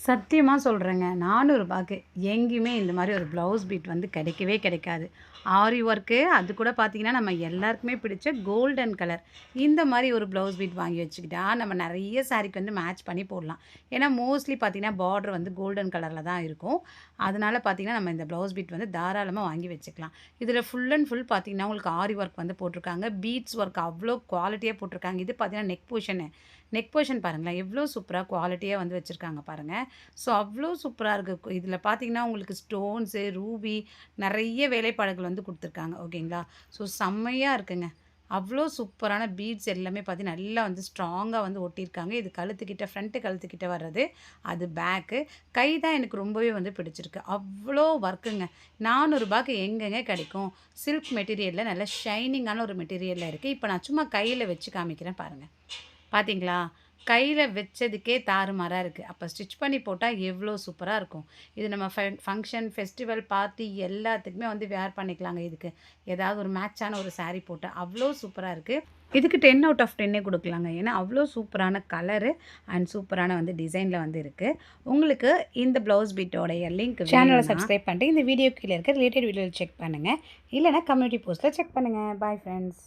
சத்தியமாக சொல்கிறேங்க. ரூ. 400க்கு எங்கேயுமே இந்த மாதிரி ஒரு ப்ளவுஸ் பீட் வந்து கிடைக்கவே கிடைக்காது. ஆரி ஒர்க்கு அது கூட பார்த்தீங்கன்னா, நம்ம எல்லாருக்குமே பிடிச்ச கோல்டன் கலர். இந்த மாதிரி ஒரு ப்ளவுஸ் பீட் வாங்கி வச்சுக்கிட்டா, நம்ம நெறைய சாரீக்கு வந்து மேட்ச் பண்ணி போடலாம். ஏன்னா மோஸ்ட்லி பார்த்தீங்கன்னா, பார்டர் வந்து கோல்டன் கலரில் தான் இருக்கும். அதனால பார்த்தீங்கன்னா, நம்ம இந்த ப்ளவுஸ் பீட் வந்து தாராளமா வாங்கி வச்சுக்கலாம். இதில ஃபுல் அண்ட் ஃபுல் பார்த்தீங்கன்னா, உங்களுக்கு ஆரி ஒர்க் வந்து போட்டிருக்காங்க. பீட்ஸ் ஒர்க் அவ்வளோ குவாலிட்டியா போட்டிருக்காங்க. இது பார்த்தீங்கன்னா, நெக் போர்ஷனு. நெக் போர்ஷன் பாருங்களேன், எவ்வளோ சூப்பரா குவாலிட்டியா வந்து வச்சிருக்காங்க பாருங்க. ஸோ அவ்வளோ சூப்பரா இருக்கு. இதில பார்த்தீங்கன்னா, உங்களுக்கு ஸ்டோன்ஸு, ரூபி நெறைய வேலைப்பாடுகள் வந்து குடுத்துருக்காங்க. ஓகேங்களா? ஸோ செம்மையா இருக்குங்க. அவ்வளோ சூப்பரான பீட்ஸ் எல்லாமே பார்த்தீங்கன்னா, நல்லா வந்து ஸ்ட்ராங்கா வந்து ஒட்டியிருக்காங்க. இது கழுத்துக்கிட்ட ஃப்ரண்ட் கழுத்துக்கிட்ட வர்றது. அது பேக்கு. கை தான் எனக்கு ரொம்பவே வந்து பிடிச்சிருக்கு. அவ்வளோ ஒர்க்குங்க. ரூ. 400க்கு எங்கங்க கிடைக்கும்? சில்க் மெட்டீரியல்ல நல்ல ஷைனிங்கான ஒரு மெட்டீரியல்ல இருக்கு. இப்ப நான் சும்மா கையில வச்சு காமிக்கிறேன் பாருங்க. பார்த்தீங்களா? கையில வச்சதுக்கே தாறுமாறா இருக்கு. அப்ப ஸ்டிச் பண்ணி போட்டா எவ்ளோ சூப்பரா இருக்கும். இது நம்ம ஃபங்ஷன், ஃபெஸ்டிவல், பார்ட்டி எல்லாத்துக்குமே வந்து வேர் பண்ணிக்கலாங்க இதுக்கு. ஏதாவது ஒரு மேட்சான ஒரு சாரி போட்டா அவ்ளோ சூப்பரா இருக்கு. இதுக்கு 10 அவுட் ஆஃப் 10 குடுக்கலாங்க. ஏன்னா, அவ்ளோ சூப்பரான கலரு அண்ட் சூப்பரான வந்து டிசைன்ல வந்து இருக்கு. உங்களுக்கு இந்த ப்ளவுஸ் பீட்டோடைய லிங்க் சேனல சப்ஸ்கிரைப் பண்ணிட்டு இந்த வீடியோ கீழ இருக்க ரிலேட்டட் வீடியோ செக் பண்ணுங்க. இல்லன்னா கம்யூனிட்டி போஸ்ட்ல செக் பண்ணுங்க. பாய் ஃபிரெண்ட்ஸ்.